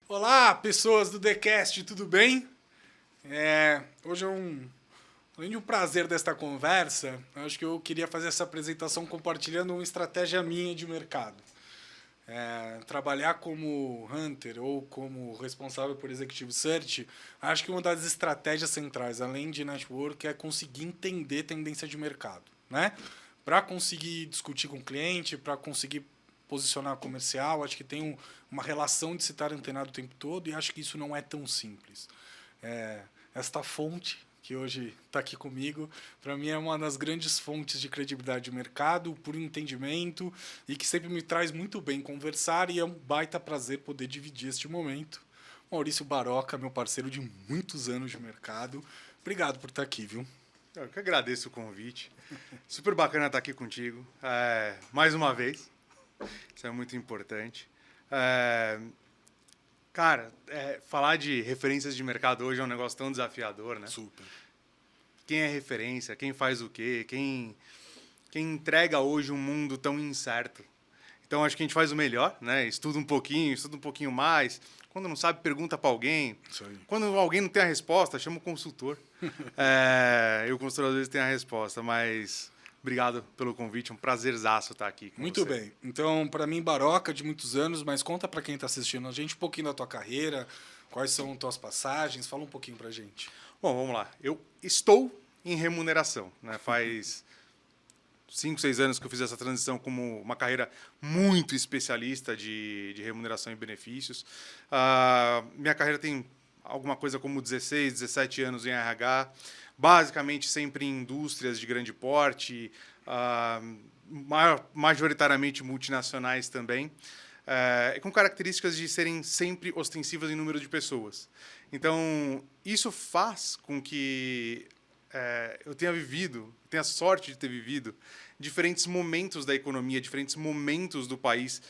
Olá, pessoas do TheCast, tudo bem? Hoje além de um prazer desta conversa, eu acho que eu queria fazer essa apresentação compartilhando uma estratégia minha de mercado. Trabalhar como hunter ou como responsável por executive search, acho que uma das estratégias centrais, além de network, é conseguir entender tendência de mercado, né? Para conseguir discutir com o cliente, para conseguir posicionar comercial, acho que tem uma relação de se estar antenado o tempo todo e acho que isso não é tão simples. Esta fonte que hoje está aqui comigo, para mim é uma das grandes fontes de credibilidade do mercado, por entendimento, e que sempre me traz muito bem conversar, e é um baita prazer poder dividir este momento. Maurício Baroca, meu parceiro de muitos anos de mercado, obrigado por estar aqui, viu? Eu que agradeço o convite. Super bacana estar aqui contigo. Mais uma vez. Isso é muito importante. É, Cara, falar de referências de mercado hoje é um negócio tão desafiador, né? Super. Quem é referência? Quem faz o quê? Quem entrega hoje um mundo tão incerto? Então, acho que a gente faz o melhor, né? Estuda um pouquinho mais. Quando não sabe, pergunta para alguém. Isso aí. Quando alguém não tem a resposta, chama o consultor. E o consultor às vezes tem a resposta, mas obrigado pelo convite. É um prazerzaço estar aqui com Muito você. bem. Então, para mim, Baroca de muitos anos, mas conta para quem está assistindo a gente um pouquinho da tua carreira, quais são tuas passagens, fala um pouquinho para a gente. Bom, vamos lá. Eu estou em remuneração, né? Faz 5, 6 anos que eu fiz essa transição como uma carreira muito especialista de remuneração e benefícios. Minha carreira tem alguma coisa como 16, 17 anos em RH, basicamente sempre em indústrias de grande porte, majoritariamente multinacionais também, com características de serem sempre ostensivas em número de pessoas. Então, isso faz com que eu tenha a sorte de ter vivido diferentes momentos da economia, diferentes momentos do país,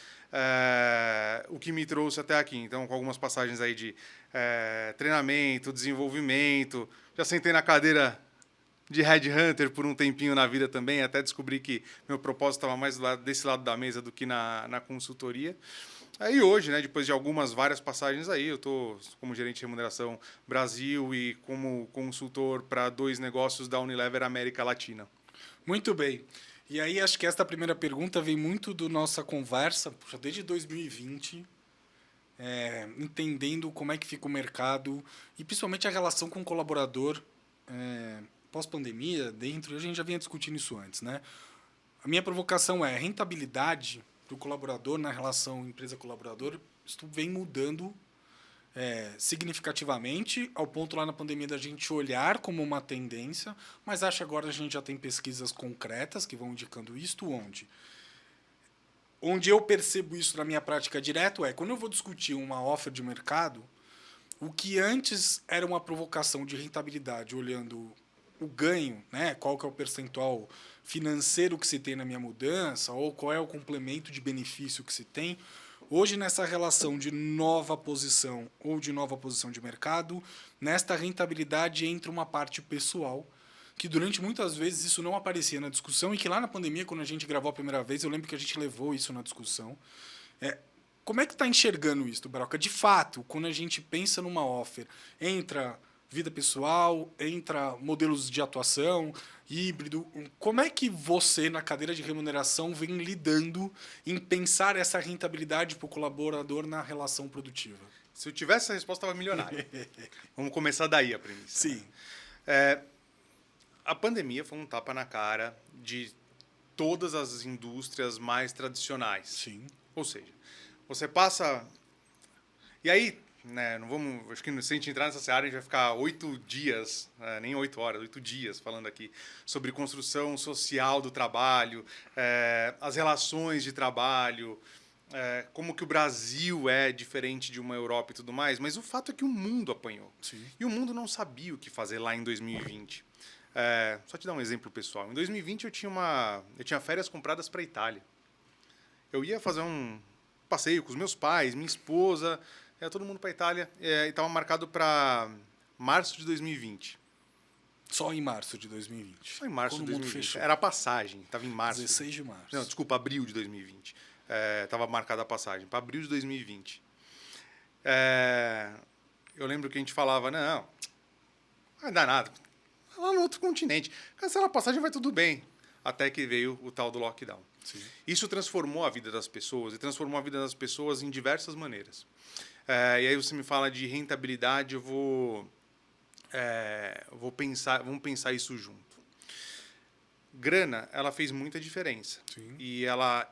o que me trouxe até aqui. Então, com algumas passagens aí de treinamento, desenvolvimento, já sentei na cadeira de headhunter por um tempinho na vida também, até descobri que meu propósito estava mais desse lado da mesa do que na consultoria. Aí hoje, né, depois de várias passagens aí, eu estou como gerente de remuneração Brasil e como consultor para 2 negócios da Unilever América Latina. Muito bem. E aí, acho que esta primeira pergunta vem muito do nossa conversa, puxa, desde 2020, entendendo como é que fica o mercado e principalmente a relação com o colaborador pós-pandemia, dentro, a gente já vinha discutindo isso antes, né? A minha provocação é rentabilidade do colaborador na relação empresa-colaborador, isso vem mudando significativamente, ao ponto lá na pandemia da gente olhar como uma tendência, mas acho que agora a gente já tem pesquisas concretas que vão indicando isto, onde eu percebo isso na minha prática direto é quando eu vou discutir uma offer de mercado, o que antes era uma provocação de rentabilidade, olhando o ganho, né, qual que é o percentual financeiro que se tem na minha mudança, ou qual é o complemento de benefício que se tem, hoje nessa relação de nova posição ou de nova posição de mercado, nesta rentabilidade entra uma parte pessoal, que durante muitas vezes isso não aparecia na discussão e que lá na pandemia, quando a gente gravou a primeira vez, eu lembro que a gente levou isso na discussão. Como é que está enxergando isso, Baroca? De fato, quando a gente pensa numa offer, entra vida pessoal, entra modelos de atuação, híbrido. Como é que você, na cadeira de remuneração, vem lidando em pensar essa rentabilidade para o colaborador na relação produtiva? Se eu tivesse essa resposta, eu estava milionário. Vamos começar daí a premissa. Né? Sim, A pandemia foi um tapa na cara de todas as indústrias mais tradicionais. sim. Ou seja, você passa. E aí, né, não vamos. Acho que se a gente entrar nessa área, a gente vai ficar 8 dias, nem 8 horas, 8 dias falando aqui sobre construção social do trabalho, as relações de trabalho, como que o Brasil é diferente de uma Europa e tudo mais. Mas o fato é que o mundo apanhou. Sim. E o mundo não sabia o que fazer lá em 2020. Só te dar um exemplo pessoal. Em 2020 eu tinha férias compradas para a Itália. Eu ia fazer um passeio com os meus pais, minha esposa, todo mundo para a Itália, e estava marcado para março de 2020. Só em março de 2020. Só em março Quando de o mundo 2020. fechou. Era a passagem, estava em março. 16 de março. Não, desculpa, abril de 2020. Estava marcada a passagem, para abril de 2020. Eu lembro que a gente falava, não vai dar nada. Lá no outro continente. Cancela a passagem, vai tudo bem. Até que veio o tal do lockdown. Sim. Isso transformou a vida das pessoas, e transformou a vida das pessoas em diversas maneiras. E aí você me fala de rentabilidade, vamos pensar isso junto. Grana, ela fez muita diferença. Sim. E ela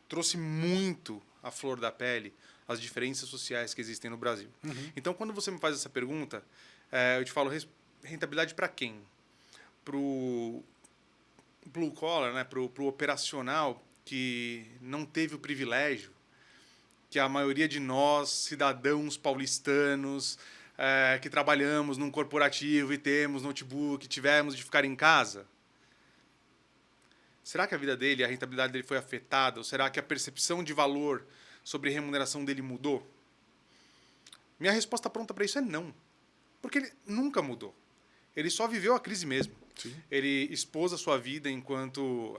trouxe muito à flor da pele as diferenças sociais que existem no Brasil. Uhum. Então, quando você me faz essa pergunta, eu te falo rentabilidade para quem? Para o blue collar, né? Para o operacional que não teve o privilégio que a maioria de nós, cidadãos paulistanos, que trabalhamos num corporativo e temos notebook, tivemos de ficar em casa? Será que a vida dele, a rentabilidade dele foi afetada? Ou será que a percepção de valor sobre remuneração dele mudou? Minha resposta pronta para isso é não. Porque ele nunca mudou. Ele só viveu a crise mesmo. Sim. Ele expôs a sua vida enquanto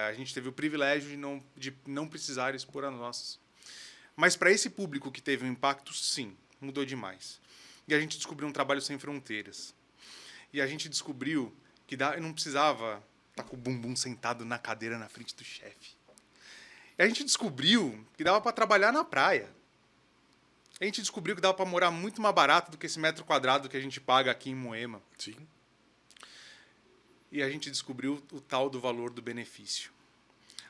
a gente teve o privilégio de não precisar expor as nossas. Mas para esse público que teve um impacto, sim, mudou demais. E a gente descobriu um trabalho sem fronteiras. E a gente descobriu que não precisava estar com o bumbum sentado na cadeira na frente do chefe. E a gente descobriu que dava para trabalhar na praia. A gente descobriu que dava para morar muito mais barato do que esse metro quadrado que a gente paga aqui em Moema. Sim. E a gente descobriu o tal do valor do benefício.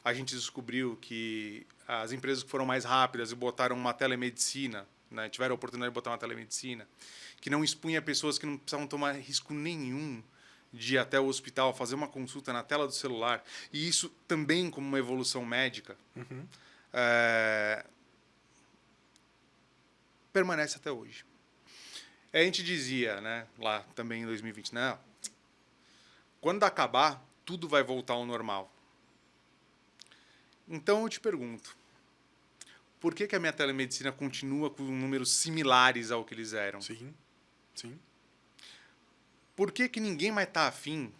A gente descobriu que as empresas que foram mais rápidas e botaram uma telemedicina, né, tiveram a oportunidade de botar uma telemedicina, que não expunha pessoas que não precisavam tomar risco nenhum de ir até o hospital, fazer uma consulta na tela do celular, e isso também como uma evolução médica, Uhum. Permanece até hoje. A gente dizia, né, lá também em 2020, não, quando acabar, tudo vai voltar ao normal. Então eu te pergunto, por que a minha telemedicina continua com números similares ao que eles eram? Sim. Sim. Por que ninguém mais está afim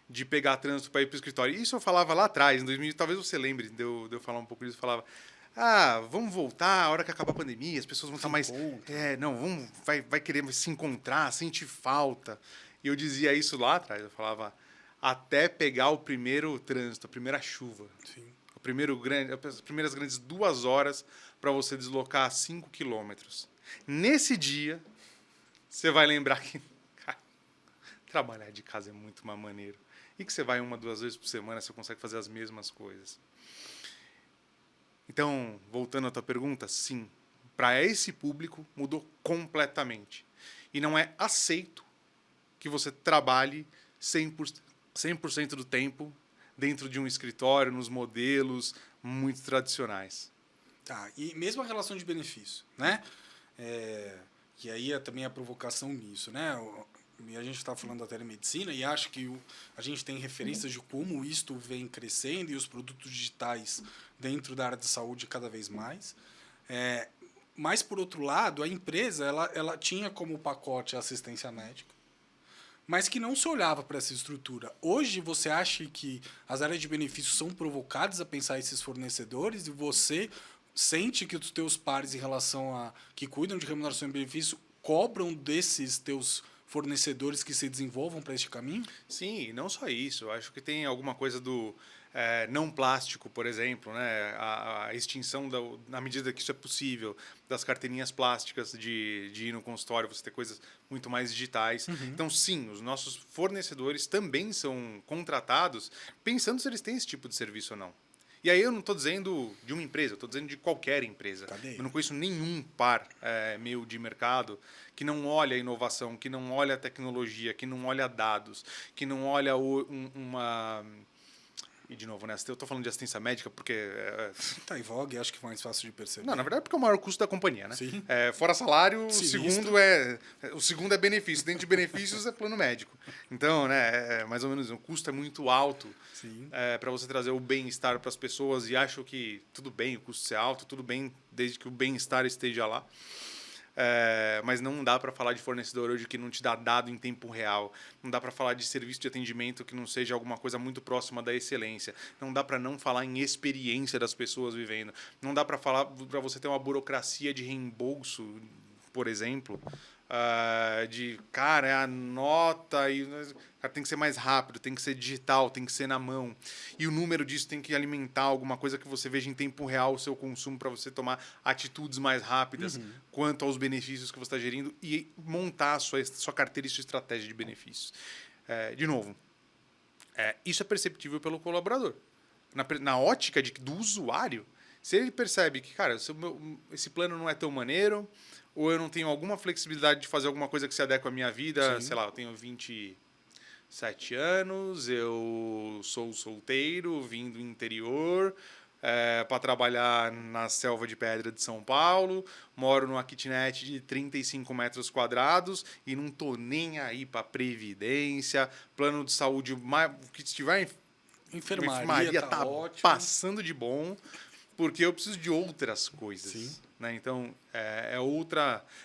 de pegar trânsito para ir para o escritório? Isso eu falava lá atrás, em 2000, talvez você lembre de eu falar um pouco disso. Eu falava, vamos voltar a hora que acabar a pandemia, as pessoas vão estar mais... vai querer se encontrar, sentir falta. E eu dizia isso lá atrás, eu falava, até pegar o primeiro trânsito, a primeira chuva. Sim. As primeiras grandes 2 horas para você deslocar 5 quilômetros. Nesse dia, você vai lembrar que trabalhar de casa é muito mais maneiro. E que você vai 1, 2 vezes por semana, você consegue fazer as mesmas coisas. Então, voltando à tua pergunta, sim. Para esse público, mudou completamente. E não é aceito que você trabalhe 100% do tempo dentro de um escritório, nos modelos muito tradicionais. Tá, e mesmo a relação de benefício, né? Que aí é também a provocação nisso, né? E a gente está falando da telemedicina e acho que a gente tem referências de como isto vem crescendo e os produtos digitais dentro da área de saúde cada vez mais. Mas, por outro lado, a empresa ela tinha como pacote a assistência médica, mas que não se olhava para essa estrutura. Hoje, você acha que as áreas de benefícios são provocadas a pensar esses fornecedores e você sente que os teus pares em relação a que cuidam de remuneração e benefício cobram desses teus fornecedores que se desenvolvam para este caminho? Sim, e não só isso. Eu acho que tem alguma coisa do não plástico, por exemplo, né? A extinção, na medida que isso é possível, das carteirinhas plásticas de ir no consultório, você ter coisas muito mais digitais. Uhum. Então, sim, os nossos fornecedores também são contratados pensando se eles têm esse tipo de serviço ou não. E aí eu não estou dizendo de uma empresa, eu estou dizendo de qualquer empresa. Cadê? Eu não conheço nenhum par meu de mercado que não olha a inovação, que não olha a tecnologia, que não olha dados, que não olha uma... E, de novo, né? Eu estou falando de assistência médica porque... Tá em vogue, acho que é mais fácil de perceber. Não, na verdade, porque é o maior custo da companhia, né? Sim. Fora salário, Sinistro. o segundo é benefício. Dentro de benefícios é plano médico. Então, né, mais ou menos, o custo é muito alto para você trazer o bem-estar para as pessoas. E acho que tudo bem o custo ser alto, tudo bem desde que o bem-estar esteja lá. Mas não dá para falar de fornecedor hoje que não te dá dado em tempo real. Não dá para falar de serviço de atendimento que não seja alguma coisa muito próxima da excelência. Não dá para não falar em experiência das pessoas vivendo. Não dá para falar para você ter uma burocracia de reembolso, por exemplo, cara, é a nota e cara, tem que ser mais rápido, tem que ser digital, tem que ser na mão. E o número disso tem que alimentar alguma coisa que você veja em tempo real o seu consumo para você tomar atitudes mais rápidas quanto aos benefícios que você está gerindo e montar a sua carteira e sua estratégia de benefícios. De novo, isso é perceptível pelo colaborador. Na ótica do usuário, se ele percebe que, cara, esse plano não é tão maneiro, ou eu não tenho alguma flexibilidade de fazer alguma coisa que se adeque à minha vida, sei lá, eu tenho 27 anos, eu sou solteiro, vim do interior para trabalhar na selva de pedra de São Paulo, moro numa kitnet de 35 metros quadrados e não tô nem aí para previdência, plano de saúde, que estiver Enfermaria tá ótimo. passando de bom, porque eu preciso de outras coisas. Sim. Né? Então,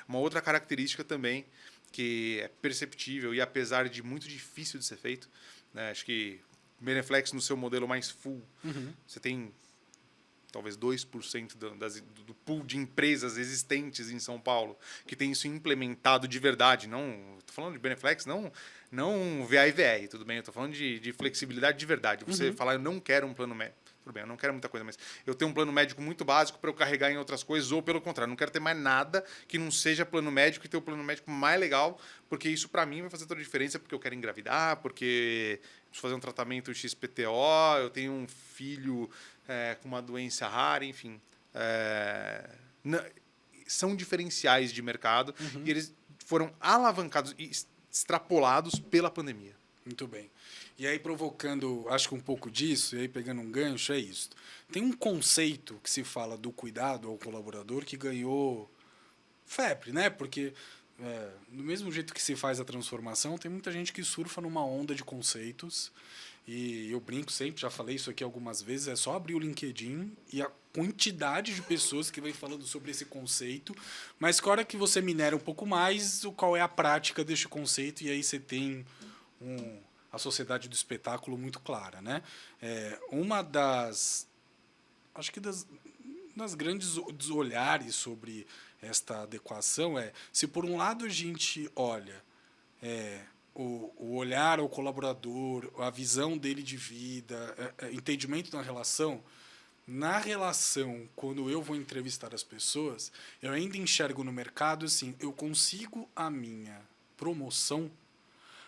uma outra característica também que é perceptível e apesar de muito difícil de ser feito, né? Acho que Beneflex no seu modelo mais full, você tem talvez 2% do pool de empresas existentes em São Paulo que tem isso implementado de verdade. Estou falando de Beneflex, não VA e VR, tudo bem? Eu estou falando de flexibilidade de verdade. Você falar, eu não quero um plano médico. Tudo bem, eu não quero muita coisa, mas eu tenho um plano médico muito básico para eu carregar em outras coisas, ou pelo contrário, não quero ter mais nada que não seja plano médico e ter o plano médico mais legal, porque isso para mim vai fazer toda a diferença, porque eu quero engravidar, porque preciso fazer um tratamento XPTO, eu tenho um filho com uma doença rara, enfim. São diferenciais de mercado e eles foram alavancados e extrapolados pela pandemia. Muito bem. E aí, provocando, acho que um pouco disso, e aí pegando um gancho, é isso. Tem um conceito que se fala do cuidado ao colaborador que ganhou febre, né? Porque, do mesmo jeito que se faz a transformação, tem muita gente que surfa numa onda de conceitos. E eu brinco sempre, já falei isso aqui algumas vezes, é só abrir o LinkedIn e a quantidade de pessoas que vem falando sobre esse conceito, mas que a hora que você minera um pouco mais, qual é a prática deste conceito, e aí você tem a sociedade do espetáculo muito clara, né? Uma das grandes olhares sobre esta adequação se por um lado a gente olha o olhar ao colaborador, a visão dele de vida, entendimento na relação, quando eu vou entrevistar as pessoas, eu ainda enxergo no mercado assim, eu consigo a minha promoção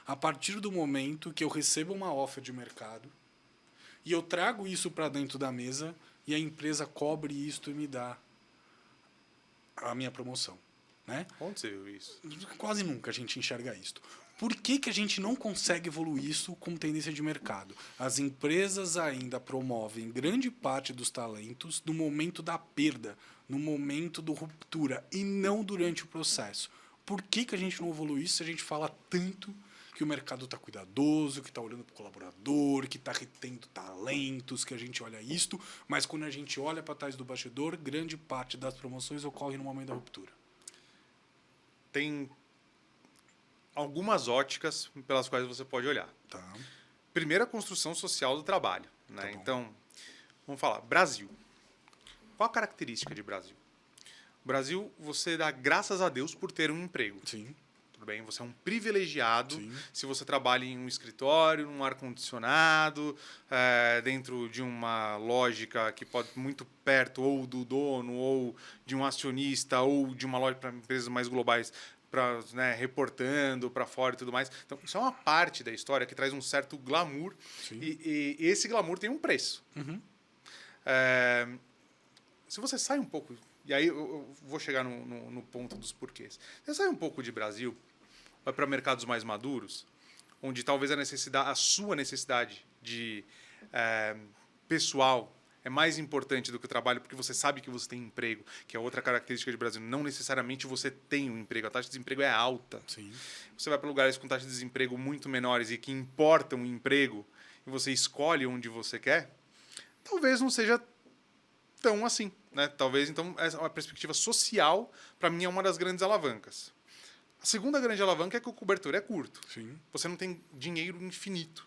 a partir do momento que eu recebo uma oferta de mercado e eu trago isso para dentro da mesa e a empresa cobre isto e me dá a minha promoção. Né? Onde você viu isso? Quase nunca a gente enxerga isto. Por que a gente não consegue evoluir isso como tendência de mercado? As empresas ainda promovem grande parte dos talentos no momento da perda, no momento da ruptura, e não durante o processo. Por que a gente não evolui isso se a gente fala tanto que o mercado está cuidadoso, que está olhando para o colaborador, que está retendo talentos, que a gente olha isto, mas quando a gente olha para trás do bastidor, grande parte das promoções ocorre no momento da ruptura? Tem algumas óticas pelas quais você pode olhar. Tá. Primeiro, a construção social do trabalho. Né? Tá. Então, vamos falar. Brasil. Qual a característica de Brasil? O Brasil, você dá graças a Deus por ter um emprego. Sim. Tudo bem? Você é um privilegiado. Sim. Se você trabalha em um escritório, num ar-condicionado, dentro de uma lógica que pode ir muito perto ou do dono, ou de um acionista, ou de uma loja para empresas mais globais, reportando para fora e tudo mais. Então, isso é uma parte da história que traz um certo glamour. E esse glamour tem um preço. Se você sai um pouco... E aí eu vou chegar no ponto dos porquês. Você sai um pouco de Brasil, vai para mercados mais maduros, onde talvez a sua necessidade de pessoal é mais importante do que o trabalho, porque você sabe que você tem emprego, que é outra característica de Brasil. Não necessariamente você tem um emprego, a taxa de desemprego é alta. Sim. Você vai para lugares com taxa de desemprego muito menores e que importam o emprego, e você escolhe onde você quer, talvez não seja tão assim. né? Talvez, então, essa é uma perspectiva social, para mim, é uma das grandes alavancas. A segunda grande alavanca é que o cobertor é curto. Sim. Você não tem dinheiro infinito.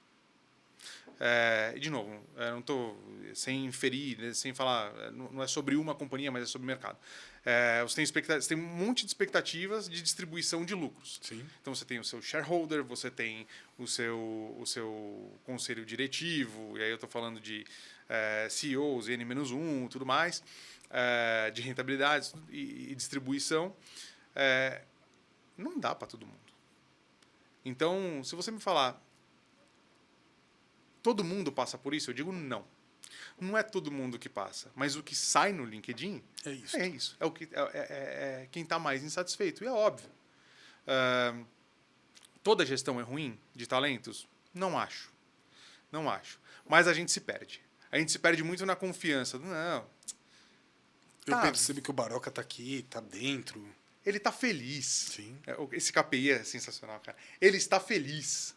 De novo, não estou sem inferir, né, sem falar, não é sobre uma companhia, mas é sobre o mercado. Você tem um monte de expectativas de distribuição de lucros. Sim. Então você tem o seu shareholder, você tem o seu conselho diretivo, e aí eu estou falando de CEOs, N-1, tudo mais, de rentabilidades e distribuição. Não dá para todo mundo. Então, se você me falar, todo mundo passa por isso? Eu digo não. Não é todo mundo que passa, mas o que sai no LinkedIn É isso. é isso. É quem está mais insatisfeito. E é óbvio. Toda gestão é ruim de talentos? Não acho. Não acho. Mas a gente se perde. A gente se perde muito na confiança. Não. Eu percebo que o Baroca está aqui, está dentro. Ele está feliz. Sim. Esse KPI é sensacional, cara. Ele está feliz.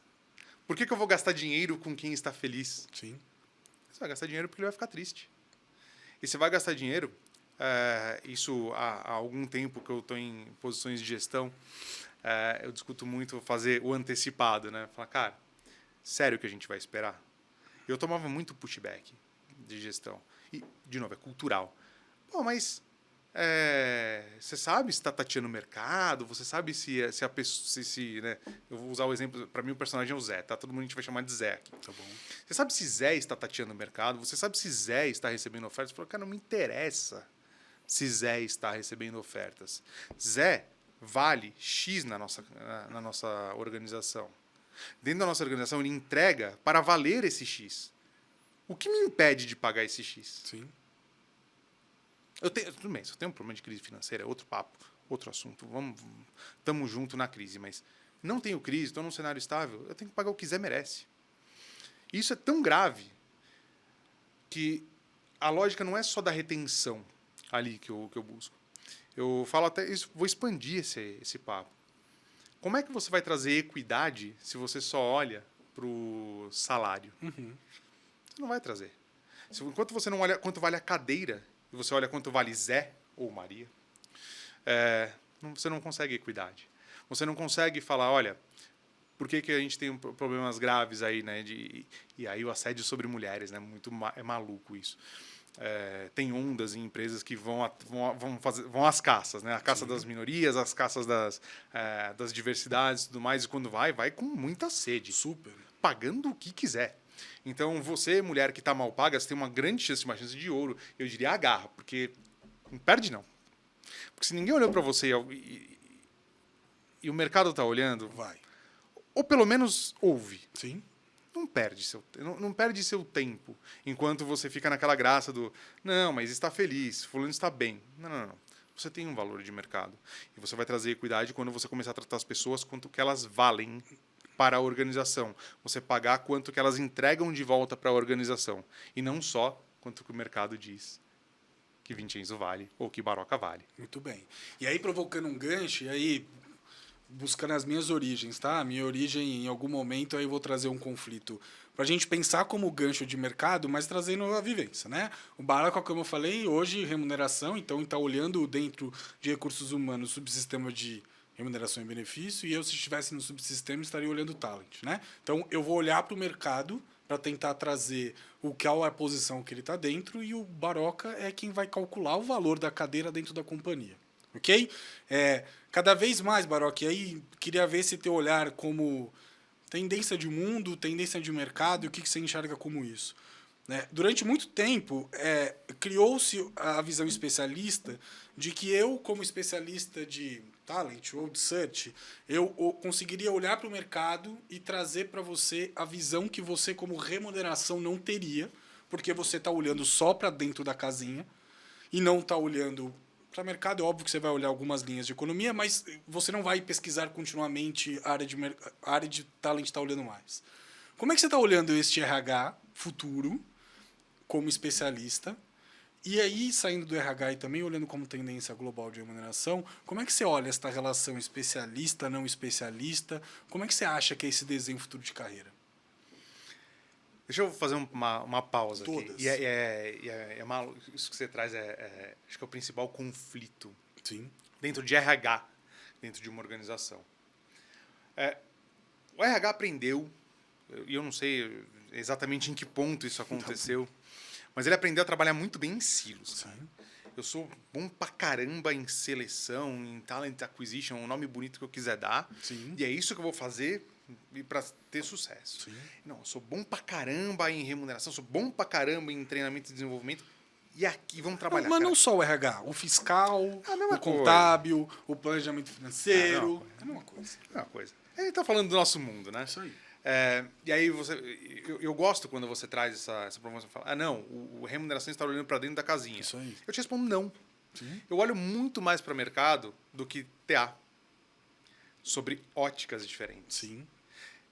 Por que eu vou gastar dinheiro com quem está feliz? Sim. Você vai gastar dinheiro porque ele vai ficar triste. E você vai gastar dinheiro, isso há algum tempo que eu estou em posições de gestão, eu discuto muito fazer o antecipado, né? Falar, cara, sério que a gente vai esperar? Eu tomava muito pushback de gestão. E, de novo, é cultural. Pô, mas você sabe se está tateando o mercado? Você sabe se a pessoa... né? Eu vou usar o exemplo... Para mim, o personagem é o Zé, tá? Todo mundo a gente vai chamar de Zé aqui. Tá bom. Você sabe se Zé está tateando o mercado? Você sabe se Zé está recebendo ofertas? Você falou, cara, não me interessa se Zé está recebendo ofertas. Zé vale X na nossa organização. Dentro da nossa organização, ele entrega para valer esse X. O que me impede de pagar esse X? Sim. Tudo bem, se eu tenho um problema de crise financeira, é outro papo, outro assunto. Estamos juntos na crise, mas não tenho crise, estou num cenário estável, eu tenho que pagar o que Zé merece. Isso é tão grave que a lógica não é só da retenção ali que eu busco. Eu falo até isso, vou expandir esse papo. Como é que você vai trazer equidade se você só olha para o salário? Uhum. Você não vai trazer. Enquanto você não olha quanto vale a cadeira e você olha quanto vale Zé ou Maria, você não consegue equidade. Você não consegue falar, olha, por que a gente tem problemas graves aí, né? E aí o assédio sobre mulheres, né? É maluco isso. Tem ondas em empresas que vão às caças, né? A caça das minorias, as caças das diversidades e tudo mais. E quando vai com muita sede. Super. Pagando o que quiser. Então, você, mulher que está mal paga, você tem uma grande chance, uma chance de ouro. Eu diria agarra, porque não perde não. Porque se ninguém olhou para você e o mercado está olhando, vai. Ou pelo menos ouve. Sim. Não perde seu tempo enquanto você fica naquela graça do não, mas está feliz, fulano está bem. Não. Você tem um valor de mercado. E você vai trazer equidade quando você começar a tratar as pessoas quanto que elas valem para a organização. Você pagar quanto que elas entregam de volta para a organização. E não só quanto que o mercado diz que Vincenzo vale ou que Baroca vale. Muito bem. E aí, provocando um gancho, e aí, buscando as minhas origens, tá? A minha origem, em algum momento, aí eu vou trazer um conflito para a gente pensar como gancho de mercado, mas trazendo a vivência, né? O Baroca, como eu falei, hoje, remuneração, então está olhando dentro de recursos humanos, subsistema de remuneração e benefício, e eu, se estivesse no subsistema, estaria olhando o talent, né? Então, eu vou olhar para o mercado para tentar trazer qual é a posição que ele está dentro, e o Baroca é quem vai calcular o valor da cadeira dentro da companhia. Ok? Cada vez mais, Baroca, e aí queria ver esse teu olhar como tendência de mundo, tendência de mercado, e o que você enxerga como isso. Durante muito tempo, criou-se a visão especialista de que eu, como especialista de talent ou de search, eu conseguiria olhar para o mercado e trazer para você a visão que você, como remuneração, não teria, porque você está olhando só para dentro da casinha e não está olhando para o mercado. É óbvio que você vai olhar algumas linhas de economia, mas você não vai pesquisar continuamente a área de talent está olhando mais. Como é que você está olhando este RH futuro como especialista? E aí, saindo do RH e também olhando como tendência global de remuneração, como é que você olha esta relação especialista, não especialista? Como é que você acha que é esse desenho futuro de carreira? Deixa eu fazer uma pausa Todas. aqui. Isso que você traz acho que é o principal conflito Sim. dentro de RH, dentro de uma organização. O RH aprendeu, e eu não sei exatamente em que ponto isso aconteceu, mas ele aprendeu a trabalhar muito bem em silos. Sim. Eu sou bom pra caramba em seleção, em talent acquisition, o nome bonito que eu quiser dar. Sim. E é isso que eu vou fazer para ter sucesso. Sim. Não, eu sou bom pra caramba em remuneração, sou bom pra caramba em treinamento e desenvolvimento. E aqui vamos trabalhar. Mas cara. não só o RH, o fiscal, a mesma o contábil, o planejamento financeiro. É a mesma coisa. É uma coisa. Ele tá falando do nosso mundo, né? Isso aí. E aí eu gosto quando você traz essa promoção e fala, não, o remuneração está olhando para dentro da casinha. Isso aí. Eu te respondo não. Sim. Eu olho muito mais para o mercado do que TA, sobre óticas diferentes. Sim.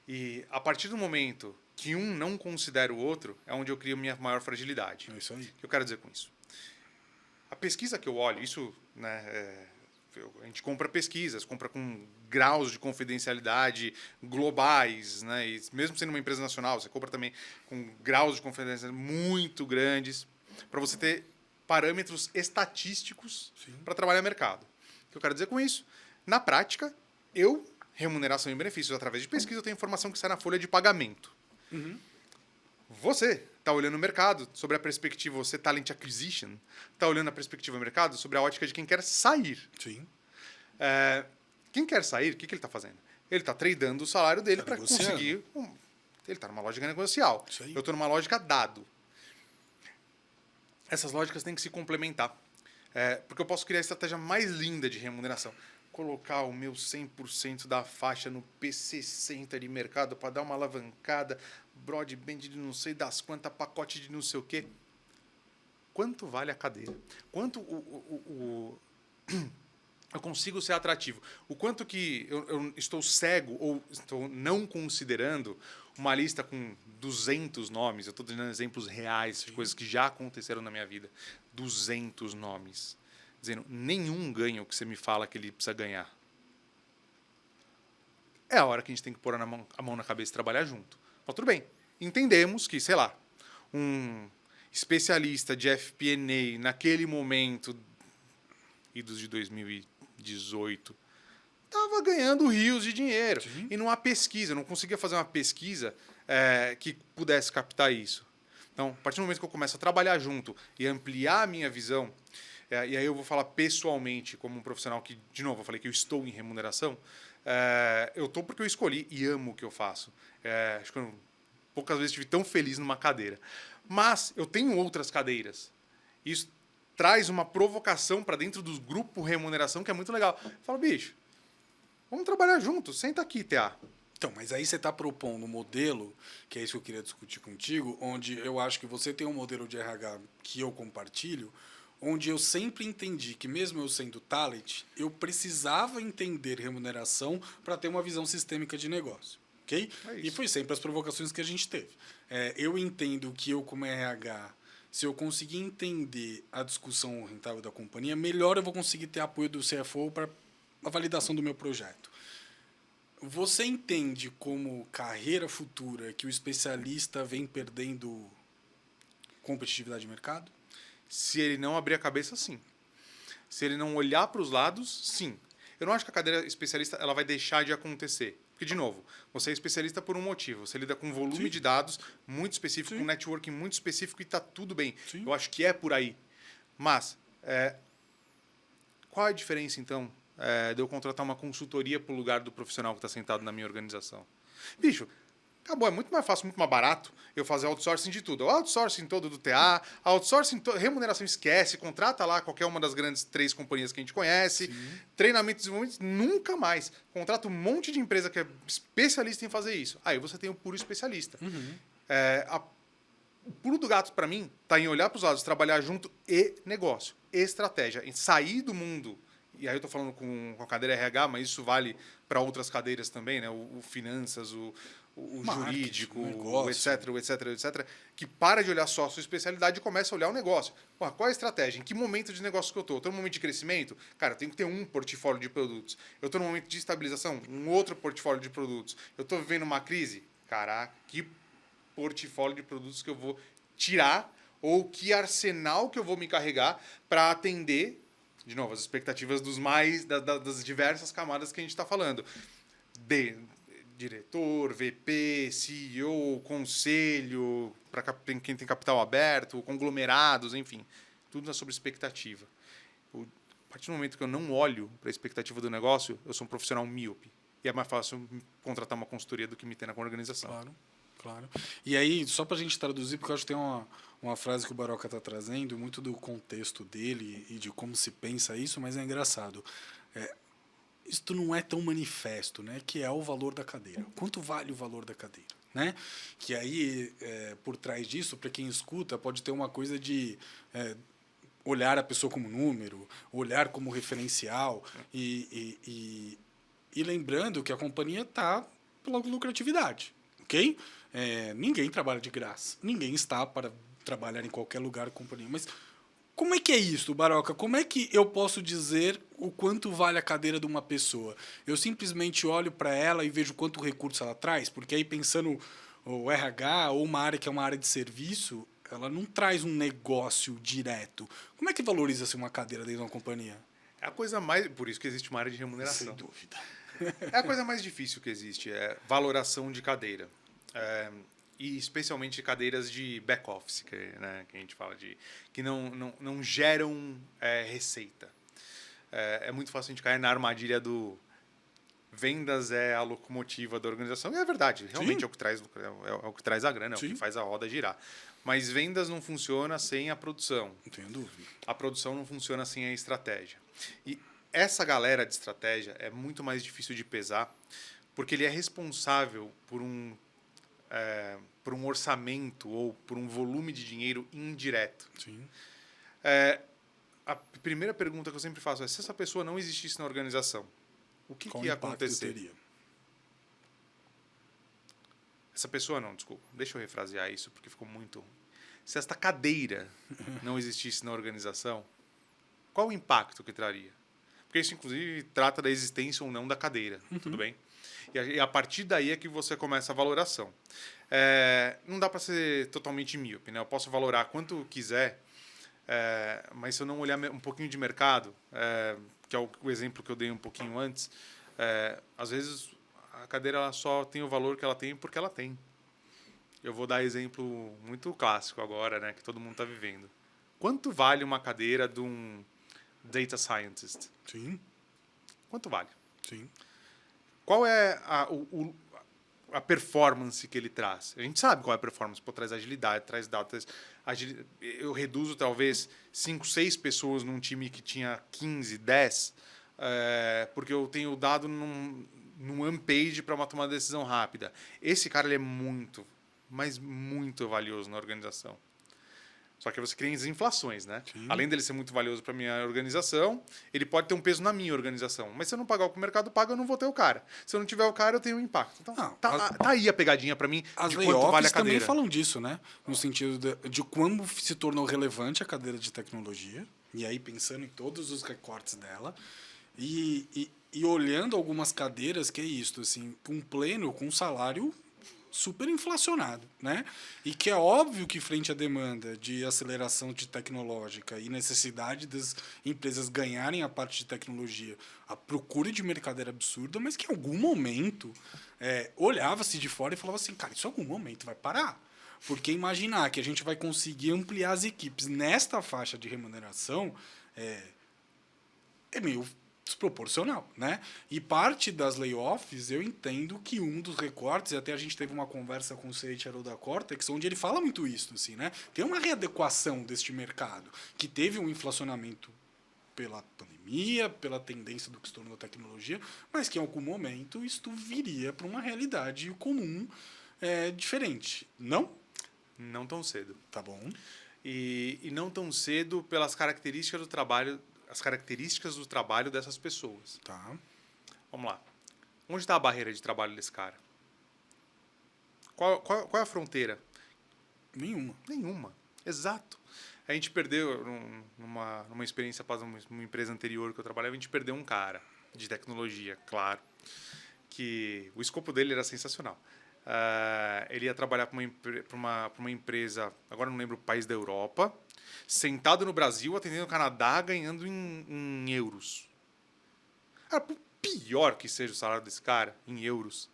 E a partir do momento que um não considera o outro, é onde eu crio minha maior fragilidade. É isso aí. O que eu quero dizer com isso? A pesquisa que eu olho, isso, né, a gente compra pesquisas, compra com graus de confidencialidade globais, né, e mesmo sendo uma empresa nacional, você compra também com graus de confidencialidade muito grandes, para você ter parâmetros estatísticos para trabalhar mercado. O que eu quero dizer com isso? Na prática, remuneração e benefícios através de pesquisa, eu tenho informação que sai na folha de pagamento. Uhum. Você está olhando o mercado sobre a perspectiva, você talent acquisition, está olhando a perspectiva do mercado sobre a ótica de quem quer sair. Sim. Quem quer sair, o que ele está fazendo? Ele está tradando o salário dele para negociando. conseguir... Ele está numa lógica negocial. Isso aí. Eu estou numa lógica dado. Essas lógicas têm que se complementar. Porque eu posso criar a estratégia mais linda de remuneração. Colocar o meu 100% da faixa no P60 de mercado para dar uma alavancada, broadband de não sei das quantas, pacote de não sei o quê. Quanto vale a cadeira? Quanto eu consigo ser atrativo? O quanto que eu estou cego ou estou não considerando uma lista com 200 nomes? Eu estou dando exemplos reais de coisas que já aconteceram na minha vida. 200 nomes. Dizendo, nenhum ganha o que você me fala que ele precisa ganhar. É a hora que a gente tem que pôr a mão na cabeça e trabalhar junto. Mas tudo bem. Entendemos que, sei lá, um especialista de FP&A naquele momento, idos de 2018, estava ganhando rios de dinheiro. Sim. E numa pesquisa, eu não conseguia fazer uma pesquisa que pudesse captar isso. Então, a partir do momento que eu começo a trabalhar junto e ampliar a minha visão, e aí eu vou falar pessoalmente, como um profissional que, de novo, eu falei que eu estou em remuneração, eu estou porque eu escolhi e amo o que eu faço. Acho que eu poucas vezes estive tão feliz numa cadeira. Mas eu tenho outras cadeiras. Isso traz uma provocação para dentro do grupo remuneração que é muito legal. Eu falo, bicho, vamos trabalhar junto, senta aqui, TA. Então, mas aí você está propondo um modelo, que é isso que eu queria discutir contigo, onde eu acho que você tem um modelo de RH que eu compartilho, onde eu sempre entendi que mesmo eu sendo talent, eu precisava entender remuneração para ter uma visão sistêmica de negócio. Okay? E foi sempre as provocações que a gente teve. Eu entendo que eu, como RH, se eu conseguir entender a discussão rentável da companhia, melhor eu vou conseguir ter apoio do CFO para a validação do meu projeto. Você entende como carreira futura que o especialista vem perdendo competitividade de mercado? Se ele não abrir a cabeça, sim. Se ele não olhar para os lados, sim. Eu não acho que a cadeira especialista ela vai deixar de acontecer. Porque, de novo, você é especialista por um motivo. Você lida com um volume de dados muito específico, com um networking muito específico e está tudo bem. Sim. Eu acho que é por aí. Mas, qual é a diferença, então, de eu contratar uma consultoria para o lugar do profissional que está sentado na minha organização? Bicho, acabou. É muito mais fácil, muito mais barato eu fazer outsourcing de tudo. O outsourcing todo do TA, remuneração esquece, contrata lá qualquer uma das grandes 3 companhias que a gente conhece. Sim. Treinamento e desenvolvimento, nunca mais. Contrata um monte de empresa que é especialista em fazer isso. Aí você tem o puro especialista. Uhum. O pulo do gato, para mim, está em olhar para os lados, trabalhar junto e negócio, estratégia, em sair do mundo. E aí eu estou falando com a cadeira RH, mas isso vale para outras cadeiras também, né? O finanças, o jurídico, o etc, que para de olhar só a sua especialidade e começa a olhar o negócio. Porra, qual é a estratégia? Em que momento de negócio que eu estou? Estou no momento de crescimento? Cara, eu tenho que ter um portfólio de produtos. Eu estou no momento de estabilização? Um outro portfólio de produtos. Eu estou vivendo uma crise? Caraca, que portfólio de produtos que eu vou tirar ou que arsenal que eu vou me carregar para atender, de novo, as expectativas das diversas camadas que a gente está falando. Diretor, VP, CEO, conselho, para quem tem capital aberto, conglomerados, enfim. Tudo é sobre expectativa. A partir do momento que eu não olho para a expectativa do negócio, eu sou um profissional míope. E é mais fácil contratar uma consultoria do que me ter na organização. Claro, claro. E aí, só para a gente traduzir, porque eu acho que tem uma frase que o Baroca está trazendo, muito do contexto dele e de como se pensa isso, mas é engraçado. Isto não é tão manifesto, né? Que é o valor da cadeira. Quanto vale o valor da cadeira? Né? Que aí, por trás disso, para quem escuta, pode ter uma coisa de olhar a pessoa como número, olhar como referencial e lembrando que a companhia está pela lucratividade, ok? Ninguém trabalha de graça, ninguém está para trabalhar em qualquer lugar com companhia, mas como é que é isso, Baroca? Como é que eu posso dizer o quanto vale a cadeira de uma pessoa? Eu simplesmente olho para ela e vejo quanto recurso ela traz, porque aí pensando o RH ou uma área que é uma área de serviço, ela não traz um negócio direto. Como é que valoriza-se uma cadeira dentro de uma companhia? É a coisa mais... Por isso que existe uma área de remuneração. Sem dúvida. É a coisa mais difícil que existe, é valoração de cadeira. E especialmente cadeiras de back-office, que a gente fala de... que não geram receita. É muito fácil a gente cair na armadilha do... Vendas é a locomotiva da organização. E é verdade, realmente Sim. é o que traz a grana, é Sim. o que faz a roda girar. Mas vendas não funciona sem a produção. Não tenho dúvida. A produção não funciona sem a estratégia. E essa galera de estratégia é muito mais difícil de pesar, porque ele é responsável por um orçamento ou por um volume de dinheiro indireto. Sim. A primeira pergunta que eu sempre faço é: se essa pessoa não existisse na organização, o que ia acontecer? Teria? Essa pessoa não, desculpa. Deixa eu refrasear isso, porque ficou muito... Se esta cadeira não existisse na organização, qual o impacto que traria? Porque isso, inclusive, trata da existência ou não da cadeira, tudo bem? E a partir daí é que você começa a valoração. Não dá para ser totalmente míope, né? Eu posso valorar quanto quiser, mas se eu não olhar um pouquinho de mercado, que é o exemplo que eu dei um pouquinho antes, às vezes a cadeira ela só tem o valor que ela tem porque ela tem. Eu vou dar exemplo muito clássico agora, né, que todo mundo está vivendo. Quanto vale uma cadeira de um data scientist? Sim. Quanto vale? Sim. Qual é a performance que ele traz? A gente sabe qual é a performance. Pô, traz agilidade, traz dados. Eu reduzo talvez 5, 6 pessoas num time que tinha 15, 10, porque eu tenho dado num one-page para tomar uma decisão rápida. Esse cara ele é muito, mas muito valioso na organização. Só que você cria as inflações, né? Sim. Além dele ser muito valioso para minha organização, ele pode ter um peso na minha organização. Mas se eu não pagar o que o mercado paga, eu não vou ter o cara. Se eu não tiver o cara, eu tenho um impacto. Então, tá aí a pegadinha para mim As de quanto vale a layoffs também cadeira. falam disso, né? No sentido de como se tornou relevante a cadeira de tecnologia. E aí pensando em todos os recortes dela. E olhando algumas cadeiras, que é isso, assim, com pleno, com salário super inflacionado, né? E que é óbvio que frente à demanda de aceleração de tecnológica e necessidade das empresas ganharem a parte de tecnologia, a procura de mercado era absurda, mas que em algum momento olhava-se de fora e falava assim, cara, isso em algum momento vai parar. Porque imaginar que a gente vai conseguir ampliar as equipes nesta faixa de remuneração é meio desproporcional, né? E parte das layoffs, eu entendo que um dos recortes, e até a gente teve uma conversa com o CHRO da Cortex, onde ele fala muito isso, assim, né? Tem uma readequação deste mercado, que teve um inflacionamento pela pandemia, pela tendência do que se tornou a tecnologia, mas que em algum momento isto viria para uma realidade comum diferente. Não? Não tão cedo. Tá bom. E não tão cedo pelas características do trabalho, as características do trabalho dessas pessoas. Tá. Vamos lá. Onde está a barreira de trabalho desse cara? Qual é a fronteira? Nenhuma. Nenhuma. Exato. A gente perdeu, numa experiência após uma empresa anterior que eu trabalhava, a gente perdeu um cara de tecnologia, claro, que o escopo dele era sensacional. Ele ia trabalhar para uma empresa, agora não lembro o país da Europa, sentado no Brasil, atendendo o Canadá, ganhando em euros. Cara, por pior que seja o salário desse cara, em euros,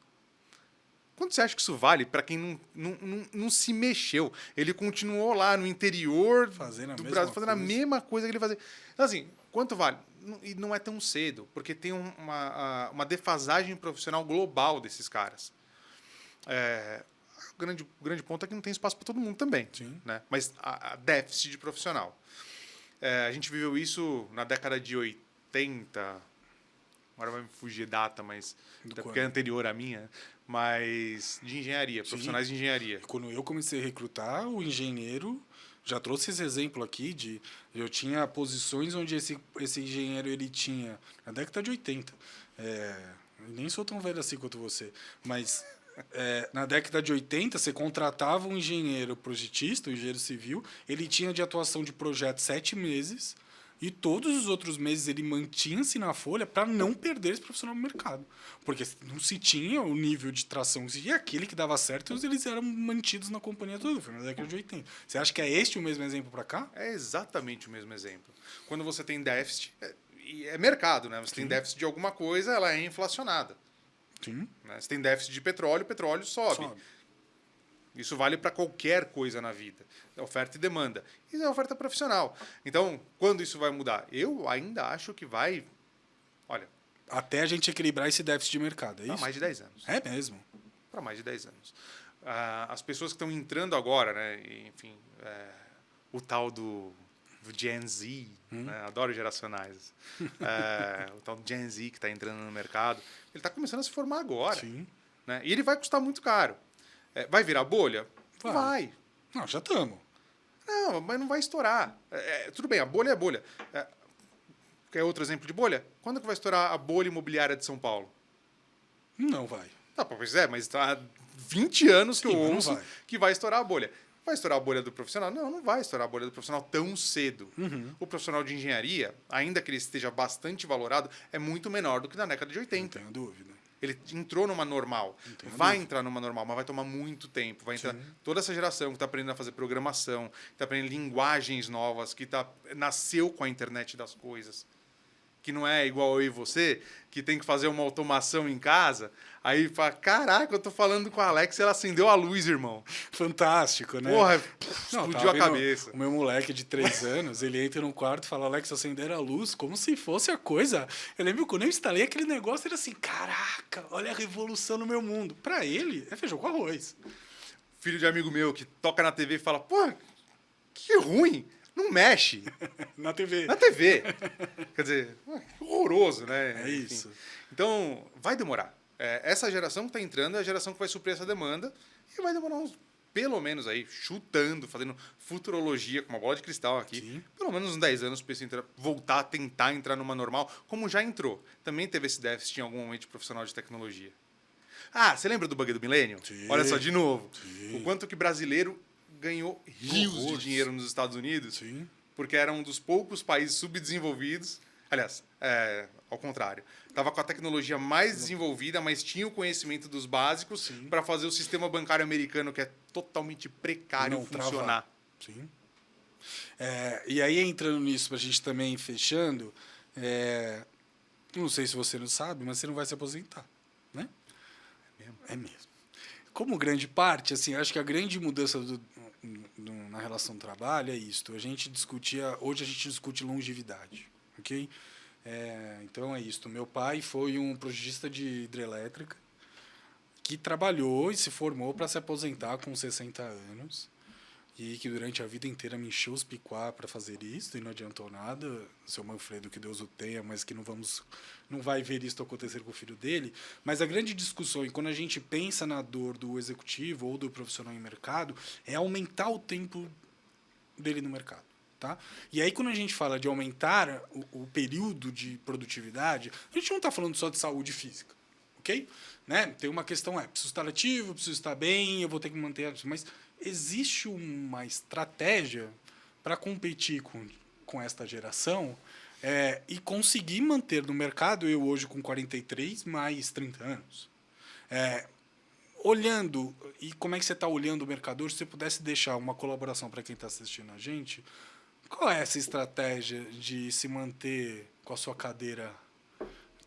quanto você acha que isso vale para quem não se mexeu? Ele continuou lá no interior Fazendo a do mesma Brasil, fazendo a coisa. mesma coisa que ele fazia. Então, assim, quanto vale? E não é tão cedo, porque tem uma defasagem profissional global desses caras. O grande ponto é que não tem espaço para todo mundo também. Sim. Né? Mas a déficit de profissional. A gente viveu isso na década de 80. Agora vai me fugir data, mas até porque é anterior à minha. Mas de engenharia, profissionais de engenharia. Quando eu comecei a recrutar, o engenheiro... Já trouxe esse exemplo aqui de... Eu tinha posições onde esse engenheiro ele tinha... Na década de 80. Eu nem sou tão velho assim quanto você. Mas... na década de 80, você contratava um engenheiro projetista, um engenheiro civil, ele tinha de atuação de projeto 7 meses e todos os outros meses ele mantinha-se na folha para não perder esse profissional no mercado. Porque não se tinha o nível de tração, e aquele que dava certo, eles eram mantidos na companhia toda, foi na década de 80. Você acha que é este o mesmo exemplo para cá? É exatamente o mesmo exemplo. Quando você tem déficit, é mercado, né? Você tem déficit de alguma coisa, ela é inflacionada. Sim. Né? Você tem déficit de petróleo, o petróleo sobe. Isso vale para qualquer coisa na vida. É oferta e demanda. Isso é oferta profissional. Então, quando isso vai mudar? Eu ainda acho que vai... Olha... Até a gente equilibrar esse déficit de mercado, é isso? Para mais de 10 anos. É mesmo? Para mais de 10 anos. As pessoas que estão entrando agora, né? Enfim, o tal do Gen Z, né? Adoro geracionais. O tal do Gen Z que está entrando no mercado, ele está começando a se formar agora. Sim. Né? E ele vai custar muito caro. Vai virar bolha? Vai. Não, já estamos. Não, mas não vai estourar. Tudo bem, a bolha é bolha. Quer outro exemplo de bolha? Quando que vai estourar a bolha imobiliária de São Paulo? Não vai. Tá, pois mas há 20 anos que eu ouço que vai estourar a bolha. Vai estourar a bolha do profissional? Não, não vai estourar a bolha do profissional tão cedo. O profissional de engenharia, ainda que ele esteja bastante valorado, é muito menor do que na década de 80. Não tenho dúvida. Ele entrou numa normal. Vai entrar numa normal, mas vai tomar muito tempo. Vai entrar toda essa geração que está aprendendo a fazer programação, que está aprendendo linguagens novas, que nasceu com a internet das coisas. Que não é igual eu e você, que tem que fazer uma automação em casa. Aí fala, caraca, eu tô falando com a Alexa e ela acendeu a luz, irmão. Fantástico, né? Porra, explodiu a cabeça. O meu moleque de 3 anos, ele entra num quarto e fala, Alexa, acender a luz, como se fosse a coisa. Eu lembro que quando eu instalei aquele negócio, ele assim, caraca, olha a revolução no meu mundo. Pra ele, é feijão com arroz. Filho de amigo meu que toca na TV e fala, pô, que ruim. Não mexe. Na TV. Na TV. Quer dizer, horroroso, né? É isso. Então, vai demorar. Essa geração que está entrando é a geração que vai suprir essa demanda e vai demorar pelo menos aí, chutando, fazendo futurologia com uma bola de cristal aqui, pelo menos uns 10 anos para isso voltar a tentar entrar numa normal, como já entrou. Também teve esse déficit em algum momento de profissional de tecnologia. Você lembra do bug do milênio? Olha só, de novo. O quanto que brasileiro ganhou rios de dinheiro nos Estados Unidos, porque era um dos poucos países subdesenvolvidos. Aliás, ao contrário. Estava com a tecnologia mais desenvolvida, mas tinha o conhecimento dos básicos para fazer o sistema bancário americano, que é totalmente precário, funcionar. Sim. E aí, entrando nisso, para a gente também ir fechando, não sei se você não sabe, mas você não vai se aposentar, né? É mesmo. Como grande parte, assim, acho que a grande mudança na relação do trabalho é isto. Hoje a gente discute longevidade, ok? Então é isto. Meu pai foi um projetista de hidrelétrica que trabalhou e se formou para se aposentar com 60 anos e que durante a vida inteira me encheu os picuá para fazer isso e não adiantou nada. Seu Manfredo, que Deus o tenha, mas que não vai ver isso acontecer com o filho dele. Mas a grande discussão, e quando a gente pensa na dor do executivo ou do profissional em mercado, é aumentar o tempo dele no mercado. Tá? E aí, quando a gente fala de aumentar o período de produtividade, a gente não está falando só de saúde física, ok? Né? Tem uma questão, preciso estar ativo, preciso estar bem, eu vou ter que manter... Mas existe uma estratégia para competir com esta geração e conseguir manter no mercado, eu hoje com 43, mais 30 anos. olhando, e como é que você está olhando o mercado hoje, se você pudesse deixar uma colaboração para quem está assistindo a gente, qual é essa estratégia de se manter com a sua cadeira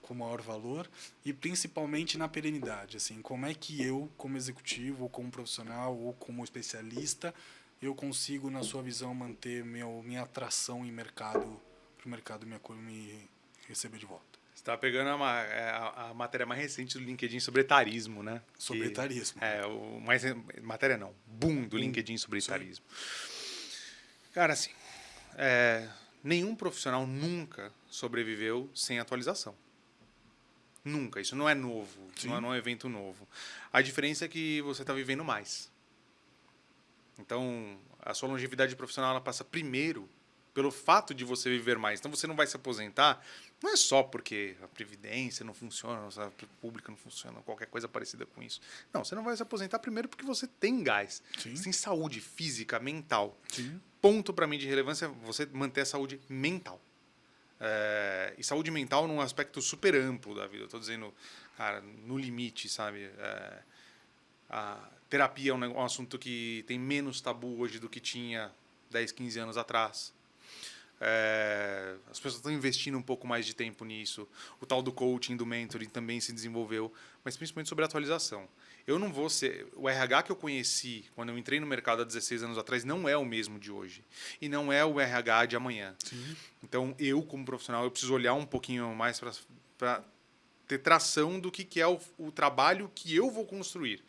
com maior valor e principalmente na perenidade, assim, como é que eu, como executivo, ou como profissional, ou como especialista, eu consigo, na sua visão, manter minha atração em mercado, para o mercado me receber de volta? Você está pegando a matéria mais recente do LinkedIn sobre etarismo, né? Sobre etarismo. Matéria não, boom do LinkedIn sobre etarismo. Cara, assim, nenhum profissional nunca sobreviveu sem atualização. Nunca. Isso não é novo. Não é um evento novo. A diferença é que você está vivendo mais. Então, a sua longevidade profissional ela passa primeiro pelo fato de você viver mais. Então, você não vai se aposentar, não é só porque a previdência não funciona, a saúde pública não funciona, qualquer coisa parecida com isso. Não, você não vai se aposentar primeiro porque você tem gás. Sim. Você tem saúde física, mental. Sim. Ponto para mim de relevância é você manter a saúde mental. E saúde mental num aspecto super amplo da vida. Eu estou dizendo, cara, no limite, sabe? A terapia é um assunto que tem menos tabu hoje do que tinha 10, 15 anos atrás. As pessoas estão investindo um pouco mais de tempo nisso. O tal do coaching, do mentoring também se desenvolveu, mas principalmente sobre a atualização. Eu não vou ser... O RH que eu conheci quando eu entrei no mercado há 16 anos atrás não é o mesmo de hoje. E não é o RH de amanhã. Sim. Então, eu, como profissional, eu preciso olhar um pouquinho mais para ter tração do que é o trabalho que eu vou construir.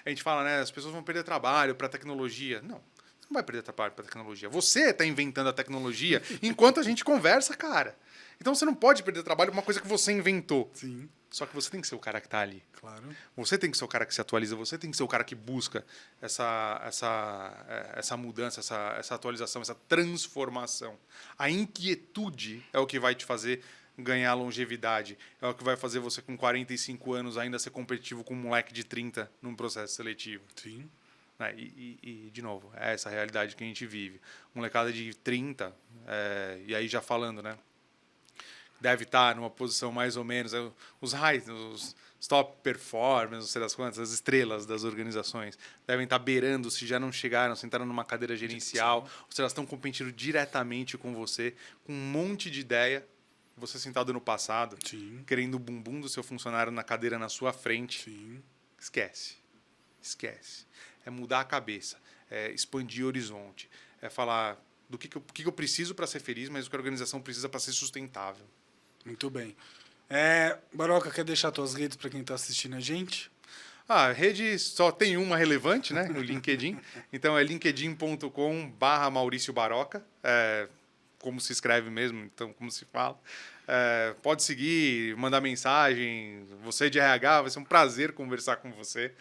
A gente fala, né? As pessoas vão perder trabalho para a tecnologia. Não. Você não vai perder trabalho para a tecnologia. Você está inventando a tecnologia enquanto a gente conversa, cara. Então, você não pode perder trabalho por uma coisa que você inventou. Sim. Só que você tem que ser o cara que está ali. Claro. Você tem que ser o cara que se atualiza, você tem que ser o cara que busca essa mudança, essa atualização, essa transformação. A inquietude é o que vai te fazer ganhar longevidade. É o que vai fazer você com 45 anos ainda ser competitivo com um moleque de 30 num processo seletivo. Sim. De novo, é essa realidade que a gente vive. Molecada de 30, e aí já falando, né? Deve estar numa posição mais ou menos, os top performers, não sei das quantas, as estrelas das organizações, devem estar beirando, se já não chegaram, sentaram numa cadeira gerencial, ou se elas estão competindo diretamente com você, com um monte de ideia, você sentado no passado, Sim. querendo o bumbum do seu funcionário na cadeira na sua frente. Sim. Esquece. É mudar a cabeça, é expandir o horizonte, é falar do que eu preciso para ser feliz, mas o que a organização precisa para ser sustentável. Muito bem. Baroca, quer deixar suas redes para quem está assistindo a gente? A rede só tem uma relevante, né? O LinkedIn. Então é linkedin.com/Maurício Baroca. Como se escreve mesmo, então como se fala. Pode seguir, mandar mensagem. Você de RH, vai ser um prazer conversar com você.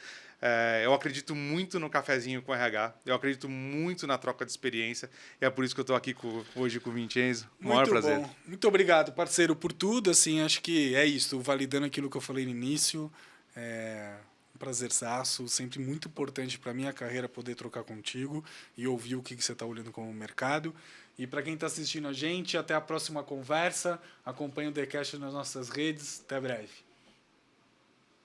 Eu acredito muito no cafezinho com RH. Eu acredito muito na troca de experiência. E é por isso que eu estou aqui hoje com o Vincenzo. Maior prazer. Bom. Muito obrigado, parceiro, por tudo. Assim, acho que é isso. Validando aquilo que eu falei no início. Um prazerzaço. Sempre muito importante para minha carreira poder trocar contigo e ouvir o que você está olhando como mercado. E para quem está assistindo a gente, até a próxima conversa. Acompanhe o TheCast nas nossas redes. Até breve.